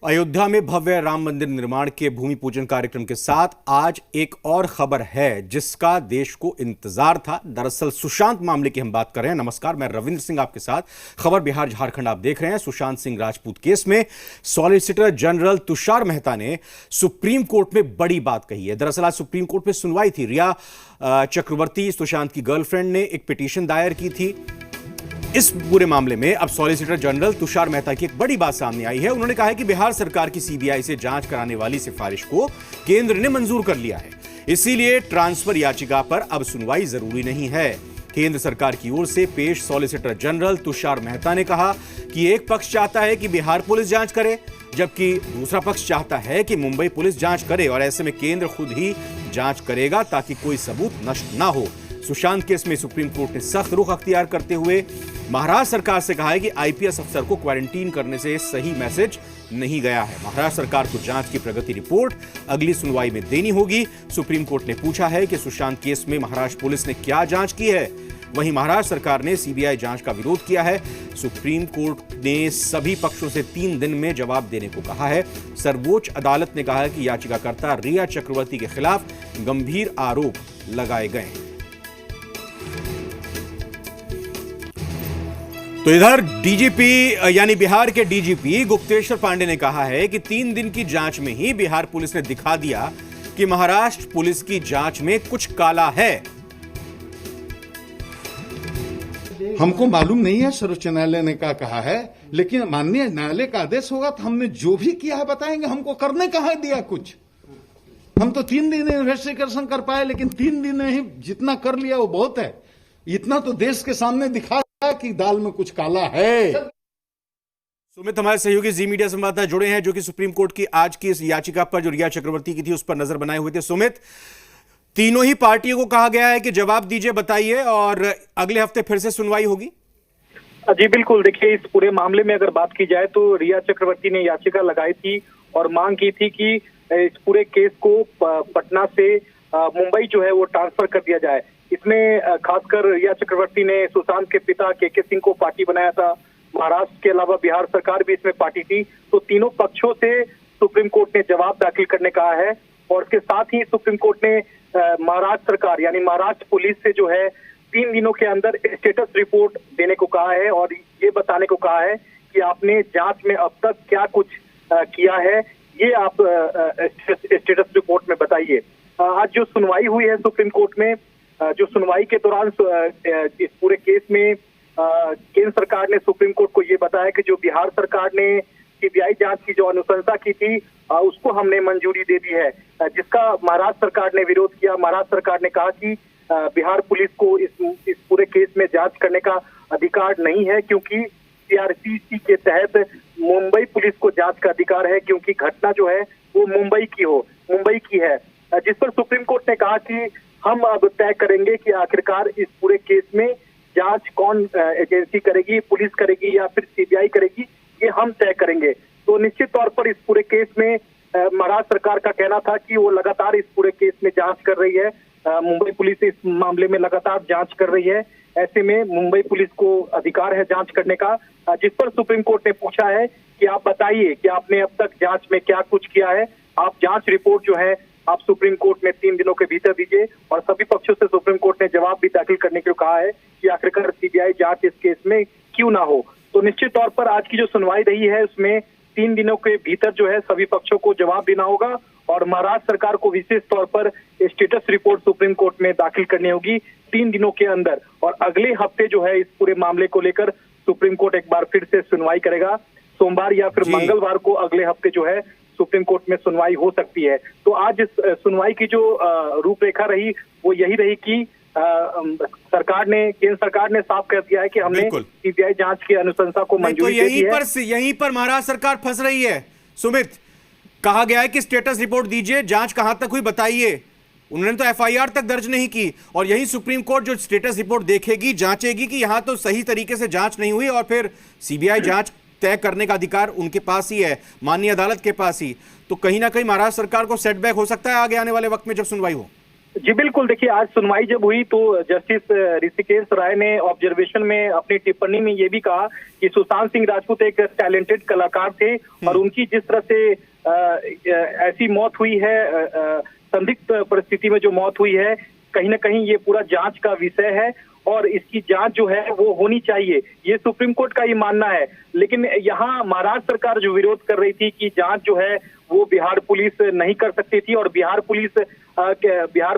अयोध्या में भव्य राम मंदिर निर्माण के भूमि पूजन कार्यक्रम के साथ आज एक और खबर है जिसका देश को इंतजार था। दरअसल सुशांत मामले की हम बात कर रहे हैं। नमस्कार, मैं रविंद्र सिंह आपके साथ। खबर बिहार झारखंड आप देख रहे हैं। सुशांत सिंह राजपूत केस में सॉलिसिटर जनरल तुषार मेहता ने सुप्रीम कोर्ट में बड़ी बात कही है। दरअसल आज सुप्रीम कोर्ट में सुनवाई थी। रिया चक्रवर्ती, सुशांत की गर्लफ्रेंड, ने एक पिटीशन दायर की थी। इस पूरे मामले में अब सॉलिसिटर जनरल तुषार मेहता की एक बड़ी बात सामने आई है। उन्होंने कहा है कि बिहार सरकार की सीबीआई से जांच कराने वाली सिफारिश को केंद्र ने मंजूर कर लिया है, इसीलिए ट्रांसफर याचिका पर अब सुनवाई जरूरी नहीं है। केंद्र सरकार की ओर से पेश सॉलिसिटर जनरल तुषार मेहता ने कहा कि एक पक्ष चाहता है कि बिहार पुलिस जांच करे, जबकि दूसरा पक्ष चाहता है कि मुंबई पुलिस जांच करे, और ऐसे में केंद्र खुद ही जांच करेगा ताकि कोई सबूत नष्ट ना हो। सुशांत केस में सुप्रीम कोर्ट ने सख्त रुख अख्तियार करते हुए महाराष्ट्र सरकार से कहा है कि आईपीएस अफसर को क्वारंटीन करने से सही मैसेज नहीं गया है। महाराष्ट्र सरकार को जांच की प्रगति रिपोर्ट अगली सुनवाई में देनी होगी। सुप्रीम कोर्ट ने पूछा है कि सुशांत केस में महाराष्ट्र पुलिस ने क्या जांच की है। वहीं महाराष्ट्र सरकार ने सीबीआई जांच का विरोध किया है। सुप्रीम कोर्ट ने सभी पक्षों से 3 दिन में जवाब देने को कहा है। सर्वोच्च अदालत ने कहा है कि याचिकाकर्ता रिया चक्रवर्ती के खिलाफ गंभीर आरोप लगाए गए हैं। तो इधर डीजीपी यानी बिहार के डीजीपी गुप्तेश्वर पांडे ने कहा है कि 3 दिन की जांच में ही बिहार पुलिस ने दिखा दिया कि महाराष्ट्र पुलिस की जांच में कुछ काला है। हमको मालूम नहीं है सर्वोच्च न्यायालय ने क्या कहा है, लेकिन माननीय न्यायालय का आदेश होगा तो हमने जो भी किया है बताएंगे। हमको करने कहाँ दिया कुछ। हम तो 3 दिन इन्वेस्टिगेशन कर पाए, लेकिन 3 दिन में ही जितना कर लिया वो बहुत है। इतना तो देश के सामने दिखा कि दाल में कुछ काला है। सुमित हमारे सहयोगी जी मीडिया संवाददाता जुड़े हैं जो कि सुप्रीम कोर्ट की आज की इस याचिका पर जो रिया चक्रवर्ती की थी उस पर नजर बनाए हुए थे। सुमित, तीनों ही पार्टियों को कहा गया है कि जवाब दीजिए, बताइए, और अगले हफ्ते फिर से सुनवाई होगी। जी बिल्कुल, देखिए इस पूरे मामले में अगर बात की जाए तो रिया चक्रवर्ती ने याचिका लगाई थी और मांग की थी कि इस पूरे केस को पटना से मुंबई जो है वो ट्रांसफर कर दिया जाए। इसमें खासकर रिया चक्रवर्ती ने सुशांत के पिता के सिंह को पार्टी बनाया था। महाराष्ट्र के अलावा बिहार सरकार भी इसमें पार्टी थी। तो तीनों पक्षों से सुप्रीम कोर्ट ने जवाब दाखिल करने कहा है, और इसके साथ ही सुप्रीम कोर्ट ने महाराष्ट्र सरकार यानी महाराष्ट्र पुलिस से जो है 3 दिनों के अंदर स्टेटस रिपोर्ट देने को कहा है, और ये बताने को कहा है कि आपने जांच में अब तक क्या कुछ किया है, ये आप स्टेटस रिपोर्ट में बताइए। आज जो सुनवाई हुई है सुप्रीम कोर्ट में, जो सुनवाई के दौरान इस पूरे केस में केंद्र सरकार ने सुप्रीम कोर्ट को ये बताया कि जो बिहार सरकार ने सीबीआई जांच की जो अनुशंसा की थी उसको हमने मंजूरी दे दी है, जिसका महाराष्ट्र सरकार ने विरोध किया। महाराष्ट्र सरकार ने कहा कि बिहार पुलिस को इस पूरे केस में जांच करने का अधिकार नहीं है, क्योंकि सीआरपीसी के तहत मुंबई पुलिस को जांच का अधिकार है, क्योंकि घटना जो है वो मुंबई की है। जिस पर सुप्रीम कोर्ट ने कहा कि हम अब तय करेंगे कि आखिरकार इस पूरे केस में जांच कौन एजेंसी करेगी, पुलिस करेगी या फिर सीबीआई करेगी, ये हम तय करेंगे। तो निश्चित तौर पर इस पूरे केस में महाराष्ट्र सरकार का कहना था कि वो लगातार इस पूरे केस में जांच कर रही है। मुंबई पुलिस इस मामले में लगातार जांच कर रही है। ऐसे में मुंबई पुलिस को अधिकार है जांच करने का, जिस पर सुप्रीम कोर्ट ने पूछा है कि आप बताइए कि आपने अब तक जांच में क्या कुछ किया है। आप जांच रिपोर्ट जो है आप सुप्रीम कोर्ट में 3 दिनों के भीतर दीजिए, और सभी पक्षों से सुप्रीम कोर्ट ने जवाब भी दाखिल करने को कहा है कि आखिरकार सीबीआई जांच इस केस में क्यों ना हो। तो निश्चित तौर पर आज की जो सुनवाई रही है उसमें 3 दिनों के भीतर जो है सभी पक्षों को जवाब देना होगा, और महाराष्ट्र सरकार को विशेष तौर पर स्टेटस रिपोर्ट सुप्रीम कोर्ट में दाखिल करनी होगी 3 दिनों के अंदर। और अगले हफ्ते जो है इस पूरे मामले को लेकर सुप्रीम कोर्ट एक बार फिर से सुनवाई करेगा। सोमवार या फिर मंगलवार को अगले हफ्ते जो है सुप्रीम कोर्ट में सुनवाई हो सकती है। तो आज इस सुनवाई की जो रूपरेखा रही वो यही रही कि केंद्र सरकार ने साफ कर दिया है कि हमने सीबीआई जांच की अनुशंसा को मंजूरी दे दी है। यहीं पर महाराष्ट्र सरकार फंस रही है। सुमित, कहा गया है कि स्टेटस रिपोर्ट दीजिए, जांच कहां तक हुई बताइए। उन्होंने तो एफआईआर तक दर्ज नहीं की, और यही सुप्रीम कोर्ट जो स्टेटस रिपोर्ट देखेगी, जांचेगी कि यहां तो सही तरीके से जांच नहीं हुई, और फिर सीबीआई जांच तय करने का अधिकार उनके पास ही है, माननीय अदालत के पास ही। तो कहीं ना कहीं महाराष्ट्र सरकार को सेटबैक हो सकता है आगे आने वाले वक्त में जब सुनवाई हो। जी बिल्कुल, देखिए आज सुनवाई जब हुई तो जस्टिस ऋषिकेश राय ने ऑब्जर्वेशन में अपनी टिप्पणी में ये भी कहा कि सुशांत सिंह राजपूत एक टैलेंटेड कलाकार थे और उनकी जिस तरह से ऐसी मौत हुई है, संदिग्ध परिस्थिति में जो मौत हुई है, कहीं ना कहीं ये पूरा जांच का विषय है और इसकी जांच जो है वो होनी चाहिए, ये सुप्रीम कोर्ट का ही मानना है। लेकिन यहाँ महाराष्ट्र सरकार जो विरोध कर रही थी कि जांच जो है वो बिहार पुलिस नहीं कर सकती थी और बिहार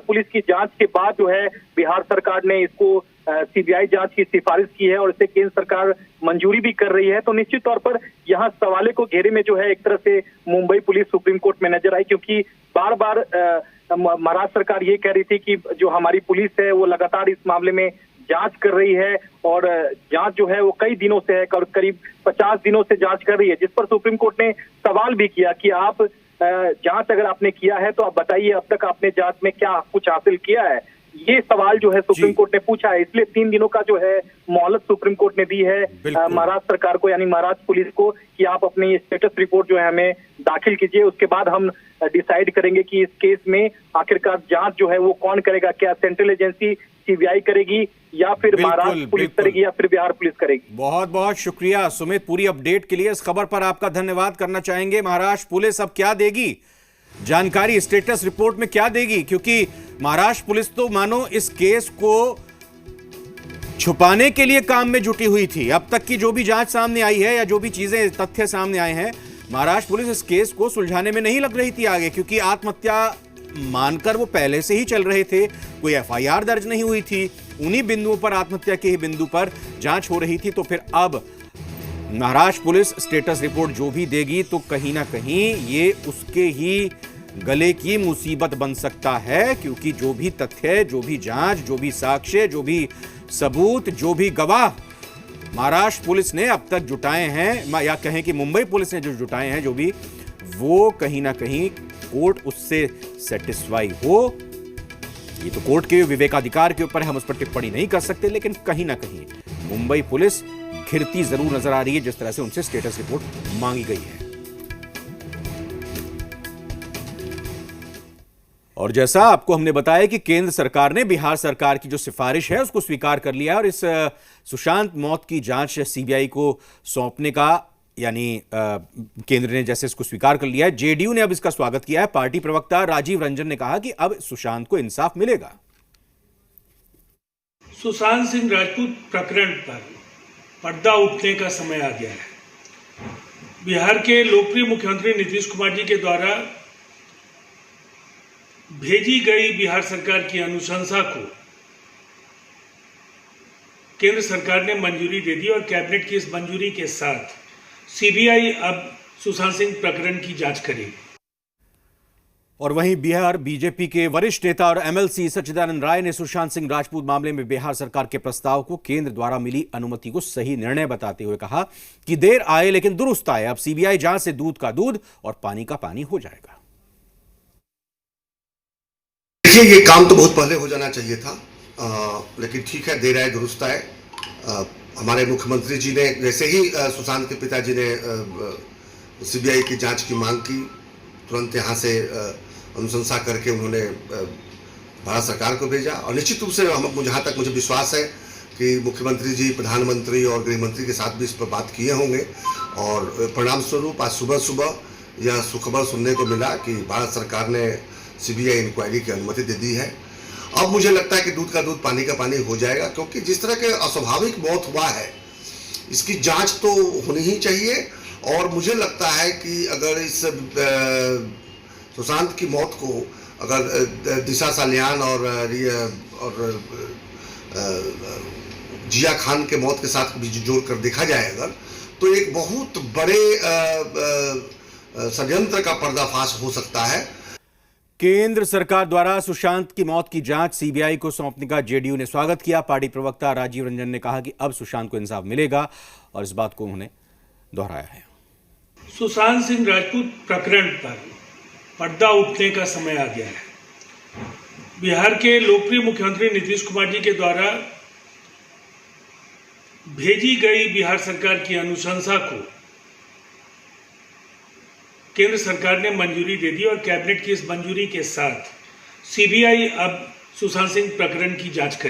पुलिस की जांच के बाद जो है बिहार सरकार ने इसको सीबीआई जांच की सिफारिश की है और इसे केंद्र सरकार मंजूरी भी कर रही है। तो निश्चित तौर पर यहाँ सवाले को घेरे में जो है एक तरह से मुंबई पुलिस सुप्रीम कोर्ट में नजर आई, क्योंकि बार बार महाराष्ट्र सरकार ये कह रही थी कि जो हमारी पुलिस है वो लगातार इस मामले में जांच कर रही है और जांच जो है वो कई दिनों से है, करीब 50 दिनों से जांच कर रही है, जिस पर सुप्रीम कोर्ट ने सवाल भी किया कि आप जांच अगर आपने किया है तो आप बताइए अब तक आपने जांच में क्या कुछ हासिल किया है। ये सवाल जो है सुप्रीम कोर्ट ने पूछा है, इसलिए 3 दिनों का जो है मोहलत सुप्रीम कोर्ट ने दी है महाराष्ट्र सरकार को, यानी महाराष्ट्र पुलिस को, कि आप अपनी स्टेटस रिपोर्ट जो है हमें दाखिल कीजिए। उसके बाद हम डिसाइड करेंगे कि इस केस में आखिरकार जांच जो है वो कौन करेगा, क्या सेंट्रल एजेंसी सीबीआई करेगी या फिर महाराष्ट्र पुलिस करेगी या फिर बिहार पुलिस करेगी। बहुत बहुत शुक्रिया सुमित, पूरी अपडेट के लिए। इस खबर पर आपका धन्यवाद करना चाहेंगे। महाराष्ट्र पुलिस अब क्या देगी जानकारी, स्टेटस रिपोर्ट में क्या देगी, क्योंकि महाराष्ट्र पुलिस तो मानो इस केस को छुपाने के लिए काम में जुटी हुई थी। अब तक की जो भी जांच सामने आई है या जो भी चीजें तथ्य सामने आए हैं, महाराष्ट्र पुलिस इस केस को सुलझाने में नहीं लग रही थी आगे, क्योंकि आत्महत्या मानकर वो पहले से ही चल रहे थे, कोई एफआईआर दर्ज नहीं हुई थी, उन्हीं बिंदुओं पर, आत्महत्या के ही बिंदु पर जांच हो रही थी। तो फिर अब महाराष्ट्र पुलिस स्टेटस रिपोर्ट जो भी देगी तो कहीं ना कहीं ये उसके ही गले की मुसीबत बन सकता है, क्योंकि जो भी तथ्य, जो भी जांच, जो भी साक्ष्य, जो भी सबूत, जो भी गवाह महाराष्ट्र पुलिस ने अब तक जुटाए हैं, या कहें कि मुंबई पुलिस ने जो जुटाए हैं, जो भी, वो कहीं ना कहीं कोर्ट उससे सेटिस्फाई हो। ये तो कोर्ट के विवेकाधिकार के ऊपर हम उस पर टिप्पणी नहीं कर सकते, लेकिन कहीं ना कहीं मुंबई पुलिस घिरती जरूर नजर आ रही है जिस तरह से उनसे स्टेटस रिपोर्ट मांगी गई है। और जैसा आपको हमने बताया कि केंद्र सरकार ने बिहार सरकार की जो सिफारिश है उसको स्वीकार कर लिया है और इस सुशांत मौत की जांच सीबीआई को सौंपने का, यानी केंद्र ने जैसे इसको स्वीकार कर लिया है, जेडीयू ने अब इसका स्वागत किया है। पार्टी प्रवक्ता राजीव रंजन ने कहा कि अब सुशांत को इंसाफ मिलेगा। सुशांत सिंह राजपूत प्रकरण पर पर्दा उठने का समय आ गया है। बिहार के लोकप्रिय मुख्यमंत्री नीतीश कुमार जी के द्वारा भेजी गई बिहार सरकार की अनुशंसा को केंद्र सरकार ने मंजूरी दे दी और कैबिनेट की इस मंजूरी के साथ सीबीआई अब सुशांत सिंह प्रकरण की जांच करेगी। और वहीं बिहार बीजेपी के वरिष्ठ नेता और एमएलसी सच्चिदानंद राय ने सुशांत सिंह राजपूत मामले में बिहार सरकार के प्रस्ताव को केंद्र द्वारा मिली अनुमति को सही निर्णय बताते हुए कहा कि देर आए लेकिन दुरुस्त आए। अब सीबीआई जांच से दूध का दूध और पानी का पानी हो जाएगा। देखिए, ये काम तो बहुत पहले हो जाना चाहिए था, लेकिन ठीक है, देर आए दुरुस्त आए। हमारे मुख्यमंत्री जी ने जैसे ही सुशांत के पिताजी ने सीबीआई की जांच की मांग की, तुरंत यहाँ से अनुशंसा करके उन्होंने भारत सरकार को भेजा। और निश्चित रूप से जहाँ तक मुझे विश्वास है कि मुख्यमंत्री जी, प्रधानमंत्री और गृह मंत्री के साथ भी इस पर बात किए होंगे और परिणाम स्वरूप आज सुबह सुबह यह सुखबर सुनने को मिला कि भारत सरकार ने सीबीआई इंक्वायरी की अनुमति दे दी है। अब मुझे लगता है कि दूध का दूध पानी का पानी हो जाएगा, क्योंकि जिस तरह के अस्वाभाविक मौत हुआ है इसकी जांच तो होनी ही चाहिए। और मुझे लगता है कि अगर इस सुशांत की मौत को अगर दिशा सालियान और जिया खान के मौत के साथ भी जोड़ कर देखा जाए अगर, तो एक बहुत बड़े षड्यंत्र का पर्दाफाश हो सकता है। केंद्र सरकार द्वारा सुशांत की मौत की जांच सीबीआई को सौंपने का जेडीयू ने स्वागत किया। पार्टी प्रवक्ता राजीव रंजन ने कहा कि अब सुशांत को इंसाफ मिलेगा और इस बात को उन्होंने दोहराया है। सुशांत सिंह राजपूत प्रकरण पर पर्दा उठने का समय आ गया है। बिहार के लोकप्रिय मुख्यमंत्री नीतीश कुमार जी के द्वारा भेजी गई बिहार सरकार की अनुशंसा को केंद्र सरकार ने मंजूरी दे दी और कैबिनेट की इस मंजूरी के साथ सीबीआई अब सुशांत सिंह प्रकरण की जांच करें।